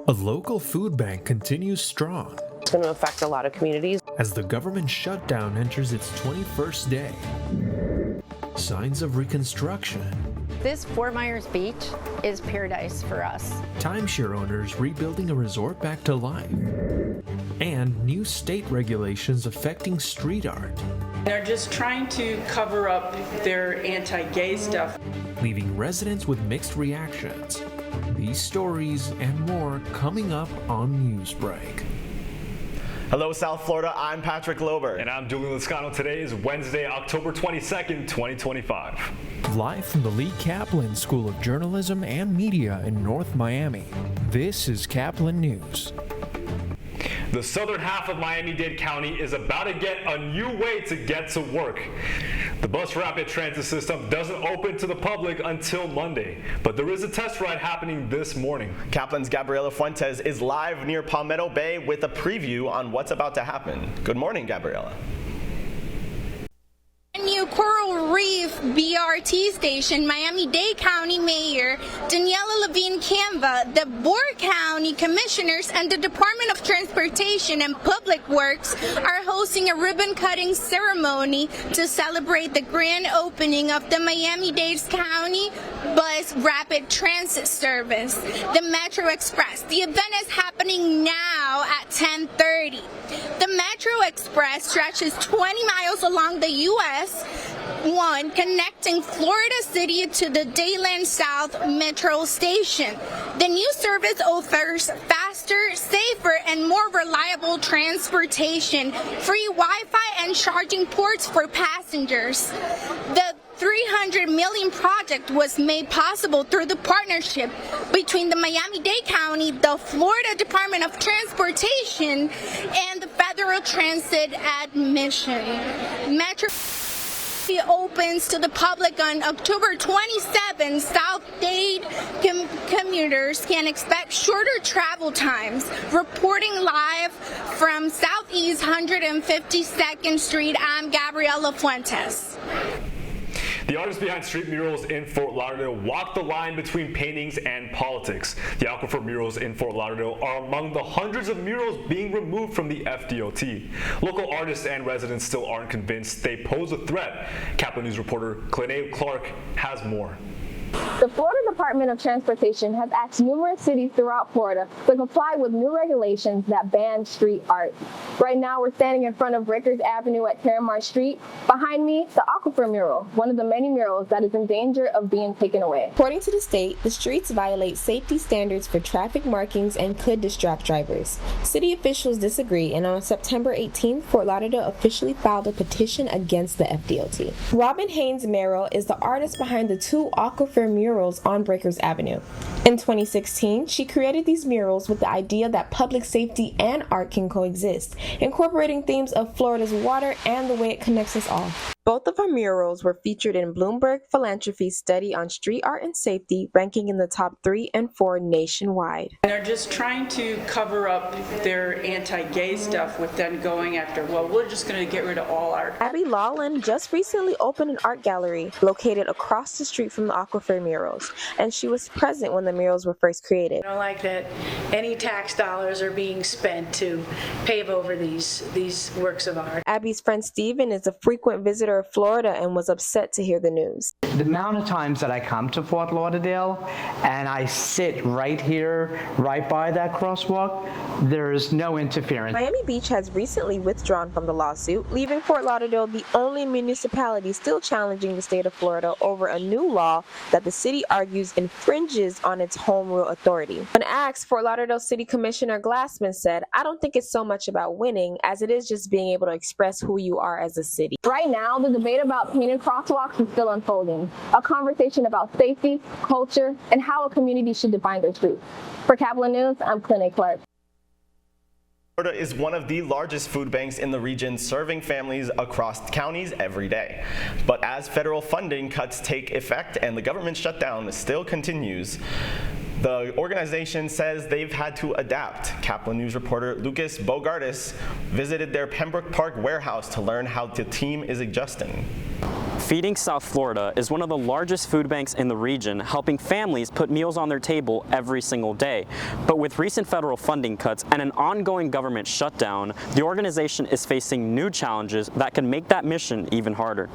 A local food bank continues strong It's going to affect a lot of communities. as the government shutdown enters its 21st day. Signs of reconstruction. This Fort Myers Beach is paradise for us. Timeshare owners rebuilding a resort back to life. And new state regulations affecting street art, They're just trying to cover up their anti-gay stuff. leaving residents with mixed reactions. These stories and more coming up on Newsbreak. Hello, South Florida. I'm Patrick Lober. And I'm Julian Lascano. Today is Wednesday, October 22nd, 2025. Live from the Lee Caplin School of Journalism and Media in North Miami, this is Caplin News. The southern half of Miami-Dade County is about to get a new way to get to work. The bus rapid transit system doesn't open to the public until Monday, but there is a test ride happening this morning. Caplin's Gabriela Fuentes is live near Palmetto Bay with a preview on what's about to happen. Good morning, Gabriela. New Coral Reef BRT station, Miami-Dade County Mayor Daniela Levine Canva, the Board County Commissioners, and the Department of Transportation and Public Works are hosting a ribbon-cutting ceremony to celebrate the grand opening of the Miami-Dade County Bus Rapid Transit Service, the Metro Express. The event is happening now at 10:30. The Metro Express stretches 20 miles along the U.S. 1, connecting Florida City to the Dayland South Metro Station. The new service offers faster, safer, and more reliable transportation, free Wi-Fi and charging ports for passengers. The $300 million project was made possible through the partnership between the Miami-Dade County, the Florida Department of Transportation, and the Federal Transit Administration. Metro opens to the public on October 27. South Dade commuters can expect shorter travel times. Reporting live from Southeast 152nd Street, I'm Gabriela Fuentes. The artists behind street murals in Fort Lauderdale walk the line between paintings and politics. The Aquifer murals in Fort Lauderdale are among the hundreds of murals being removed from the FDOT. Local artists and residents still aren't convinced they pose a threat. Caplin News reporter Clene Clark has more. The Florida Department of Transportation has asked numerous cities throughout Florida to comply with new regulations that ban street art. Right now, we're standing in front of Rickers Avenue at Terramar Street. Behind me, the Aquifer mural, one of the many murals that is in danger of being taken away. According to the state, the streets violate safety standards for traffic markings and could distract drivers. City officials disagree, and on September 18th, Fort Lauderdale officially filed a petition against the FDOT. Robin Haynes Merrill is the artist behind the two Aquifer murals on Breakers Avenue. In 2016, she created these murals with the idea that public safety and art can coexist, incorporating themes of Florida's water and the way it connects us all. Both of her murals were featured in Bloomberg Philanthropies study on street art and safety, ranking in the top 3 and 4 nationwide. They're just trying to cover up their anti-gay stuff with them going after, well, we're just going to get rid of all art. Abby Lawland just recently opened an art gallery located across the street from the Aquifer murals, and she was present when the murals were first created. I don't like that any tax dollars are being spent to pave over these works of art. Abby's friend Steven is a frequent visitor of Florida and was upset to hear the news. The amount of times that I come to Fort Lauderdale and I sit right here, right by that crosswalk, there is no interference. Miami Beach has recently withdrawn from the lawsuit, leaving Fort Lauderdale the only municipality still challenging the state of Florida over a new law that the city argues infringes on its home rule authority. When asked, Fort Lauderdale City Commissioner Glassman said, "I don't think it's so much about winning as it is just being able to express who you are as a city." Right now, the debate about painted crosswalks is still unfolding. A conversation about safety, culture, and how a community should define their streets. For Caplin News, I'm Clene Clark. Florida is one of the largest food banks in the region, serving families across counties every day. But as federal funding cuts take effect and the government shutdown still continues, the organization says they've had to adapt. Caplin News reporter Lucas Bogardis visited their Pembroke Park warehouse to learn how the team is adjusting. Feeding South Florida is one of the largest food banks in the region, helping families put meals on their table every single day. But with recent federal funding cuts and an ongoing government shutdown, the organization is facing new challenges that can make that mission even harder.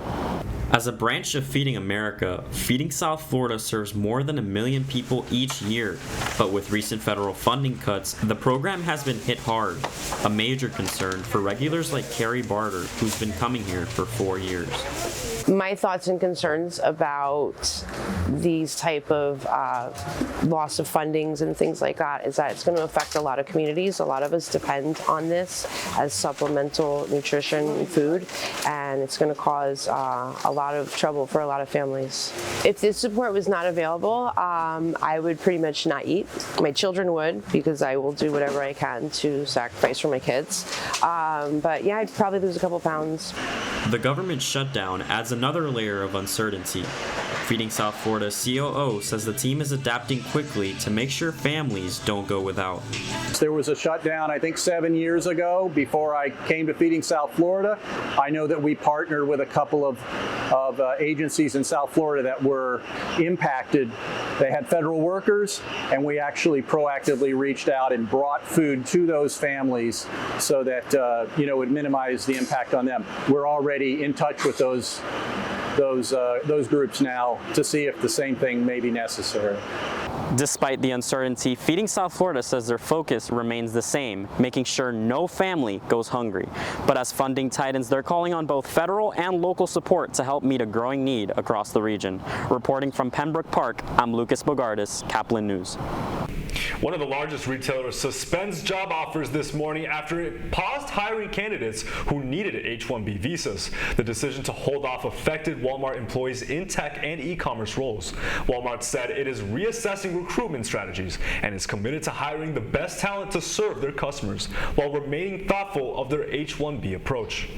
As a branch of Feeding America, Feeding South Florida serves more than 1 million people each year. But with recent federal funding cuts, the program has been hit hard, a major concern for regulars like Carrie Barter, who's been coming here for 4 years. My thoughts and concerns about these type of loss of fundings and things like that is that it's going to affect a lot of communities. A lot of us depend on this as supplemental nutrition and food, and it's going to cause a lot of trouble for a lot of families. If this support was not available, I would pretty much not eat. My children would, because I will do whatever I can to sacrifice for my kids. But yeah, I'd probably lose a couple pounds. The government shutdown adds another layer of uncertainty. Feeding South Florida COO says the team is adapting quickly to make sure families don't go without. There was a shutdown, I think, 7 years ago before I came to Feeding South Florida. I know that we partnered with a couple of agencies in South Florida that were impacted. They had federal workers, and we actually proactively reached out and brought food to those families so that it would minimize the impact on them. We're already in touch with those groups now to see if the same thing may be necessary. Despite the uncertainty, Feeding South Florida says their focus remains the same, making sure no family goes hungry. But as funding tightens, they're calling on both federal and local support to help meet a growing need across the region. Reporting from Pembroke Park, I'm Lucas Bogardis, Caplin News. One of the largest retailers suspends job offers this morning after it paused hiring candidates who needed H-1B visas. The decision to hold off affected Walmart employees in tech and e-commerce roles. Walmart said it is reassessing recruitment strategies and is committed to hiring the best talent to serve their customers while remaining thoughtful of their H-1B approach.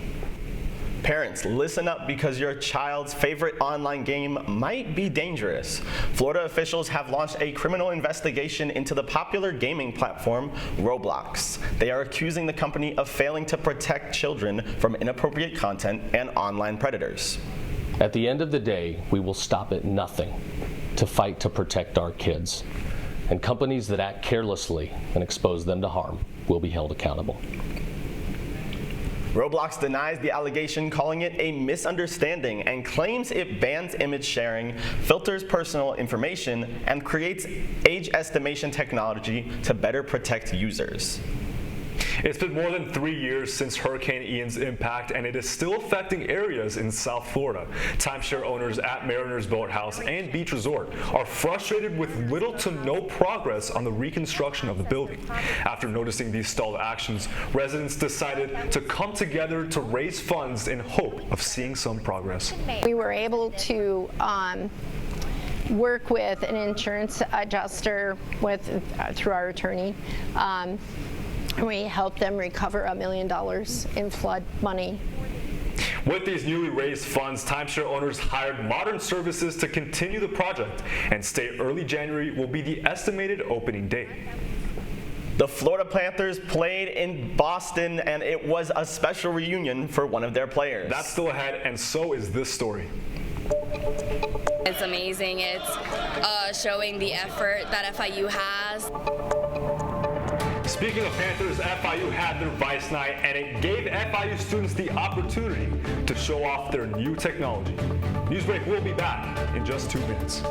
Parents, listen up because your child's favorite online game might be dangerous. Florida officials have launched a criminal investigation into the popular gaming platform Roblox. They are accusing the company of failing to protect children from inappropriate content and online predators. At the end of the day, we will stop at nothing to fight to protect our kids. And companies that act carelessly and expose them to harm will be held accountable. Roblox denies the allegation, calling it a misunderstanding, and claims it bans image sharing, filters personal information, and creates age estimation technology to better protect users. It's been more than 3 years since Hurricane Ian's impact, and it is still affecting areas in South Florida. Timeshare owners at Mariners Boathouse and Beach Resort are frustrated with little to no progress on the reconstruction of the building. After noticing these stalled actions, residents decided to come together to raise funds in hope of seeing some progress. We were able to work with an insurance adjuster through our attorney. We helped them recover $1 million in flood money. With these newly raised funds, timeshare owners hired Modern Services to continue the project and state early January will be the estimated opening date. The Florida Panthers played in Boston, and it was a special reunion for one of their players. That's still ahead, and so is this story. It's amazing. It's showing the effort that FIU has. Speaking of Panthers, FIU had their Vice Night, and it gave FIU students the opportunity to show off their new technology. Newsbreak will be back in just 2 minutes.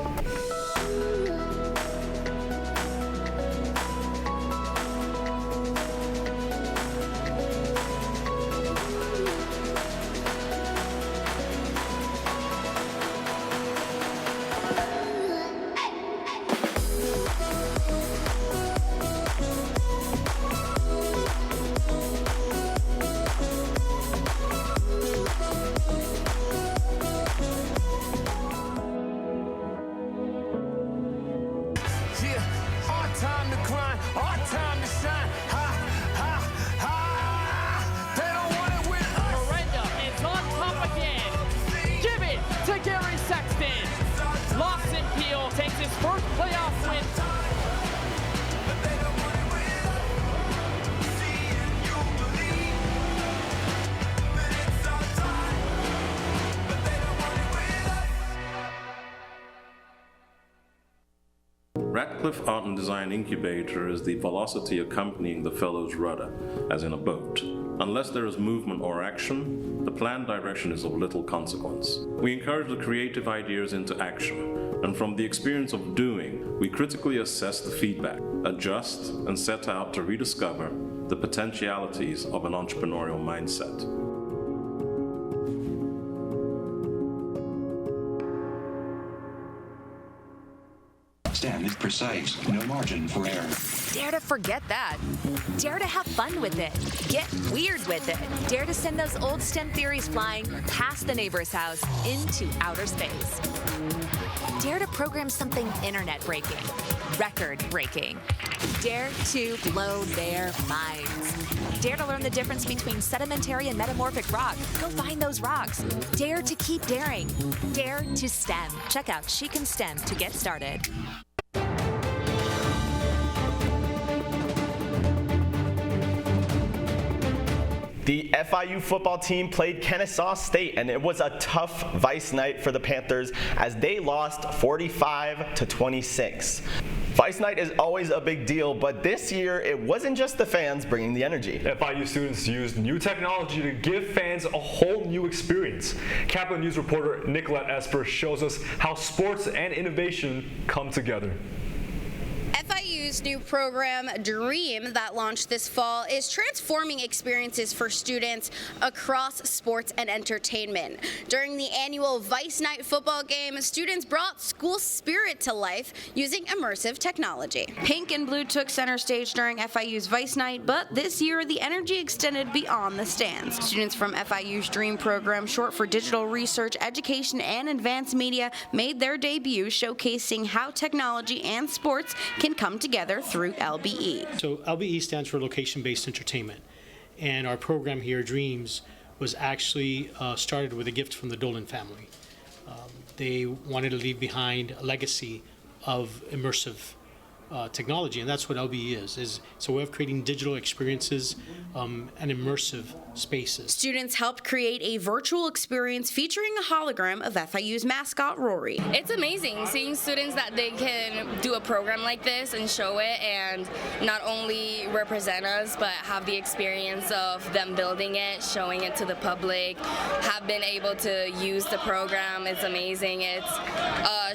Radcliffe Art and Design Incubator is the velocity accompanying the fellow's rudder, as in a boat. Unless there is movement or action, the planned direction is of little consequence. We encourage the creative ideas into action, and from the experience of doing, we critically assess the feedback, adjust, and set out to rediscover the potentialities of an entrepreneurial mindset. STEM is precise, no margin for error. Dare to forget that. Dare to have fun with it. Get weird with it. Dare to send those old STEM theories flying past the neighbor's house into outer space. Dare to program something internet-breaking, record-breaking. Dare to blow their minds. Dare to learn the difference between sedimentary and metamorphic rock. Go find those rocks. Dare to keep daring. Dare to STEM. Check out She Can STEM to get started. The FIU football team played Kennesaw State, and it was a tough Vice night for the Panthers as they lost 45-26. Vice night is always a big deal, but this year it wasn't just the fans bringing the energy. FIU students used new technology to give fans a whole new experience. Caplin News reporter Nicolette Esper shows us how sports and innovation come together. FIU's new program, Dream, that launched this fall, is transforming experiences for students across sports and entertainment. During the annual Vice Night football game, students brought school spirit to life using immersive technology. Pink and blue took center stage during FIU's Vice Night, but this year the energy extended beyond the stands. Students from FIU's Dream program, short for Digital Research, Education, and Advanced Media, made their debut showcasing how technology and sports can come together through LBE. So LBE stands for Location-Based Entertainment, and our program here, Dreams, was actually started with a gift from the Dolan family. They wanted to leave behind a legacy of immersive technology, and that's what LBE is it's a way of creating digital experiences and immersive spaces. Students helped create a virtual experience featuring a hologram of FIU's mascot, Rory. It's amazing seeing students that they can do a program like this and show it and not only represent us, but have the experience of them building it, showing it to the public, have been able to use the program. It's amazing. It's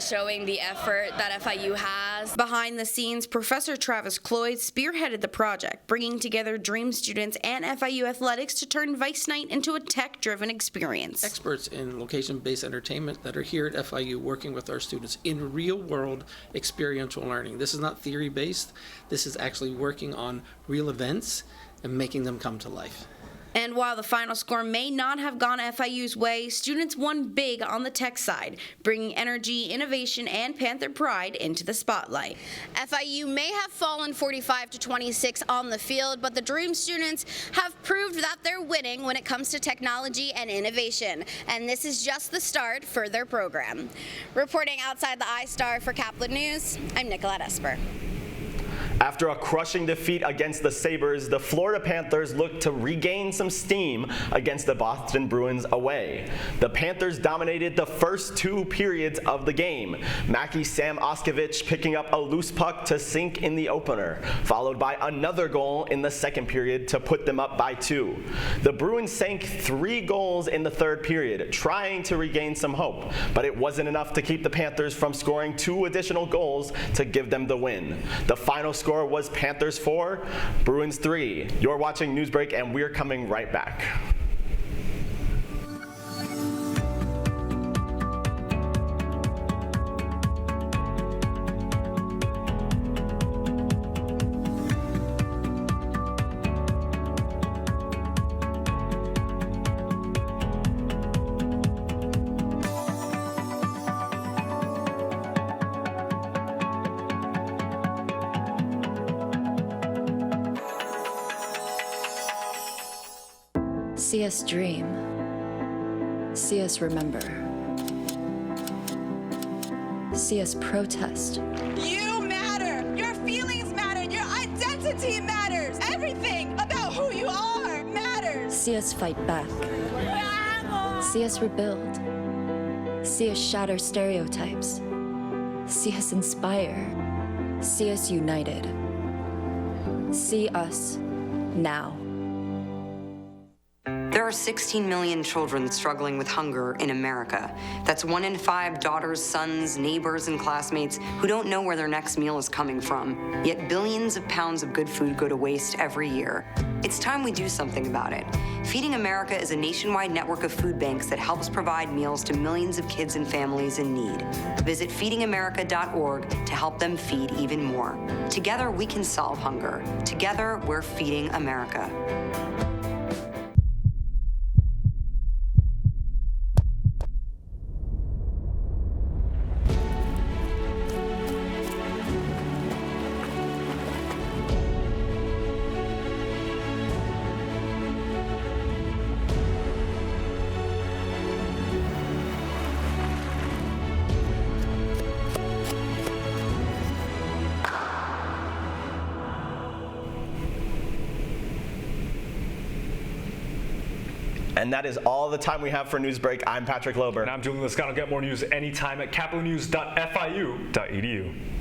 showing the effort that FIU has. Behind the scenes, Professor Travis Cloyd spearheaded the project, bringing together Dream students and FIU athletics to turn Vice Night into a tech-driven experience. Experts in location-based entertainment that are here at FIU working with our students in real-world experiential learning. This is not theory-based. This is actually working on real events and making them come to life. And while the final score may not have gone FIU's way, students won big on the tech side, bringing energy, innovation, and Panther pride into the spotlight. FIU may have fallen 45-26 on the field, but the Dream students have proved that they're winning when it comes to technology and innovation. And this is just the start for their program. Reporting outside the iStar for Caplin News, I'm Nicolette Esper. After a crushing defeat against the Sabres, the Florida Panthers looked to regain some steam against the Boston Bruins away. The Panthers dominated the first two periods of the game. Mackie Sam Oskevich picking up a loose puck to sink in the opener, followed by another goal in the second period to put them up by 2. The Bruins sank 3 goals in the third period, trying to regain some hope, but it wasn't enough to keep the Panthers from scoring 2 additional goals to give them the win. The final score was Panthers 4, Bruins 3. You're watching Newsbreak, and we're coming right back. See us dream. See us remember. See us protest. You matter. Your feelings matter. Your identity matters. Everything about who you are matters. See us fight back. See us rebuild. See us shatter stereotypes. See us inspire. See us united. See us now. There are 16 million children struggling with hunger in America. That's 1 in 5 daughters, sons, neighbors, and classmates who don't know where their next meal is coming from. Yet billions of pounds of good food go to waste every year. It's time we do something about it. Feeding America is a nationwide network of food banks that helps provide meals to millions of kids and families in need. Visit feedingamerica.org to help them feed even more. Together, we can solve hunger. Together, we're feeding America. And that is all the time we have for Newsbreak. I'm Patrick Lober. And I'm Julian Lascano. Get more news anytime at caplinnews.fiu.edu.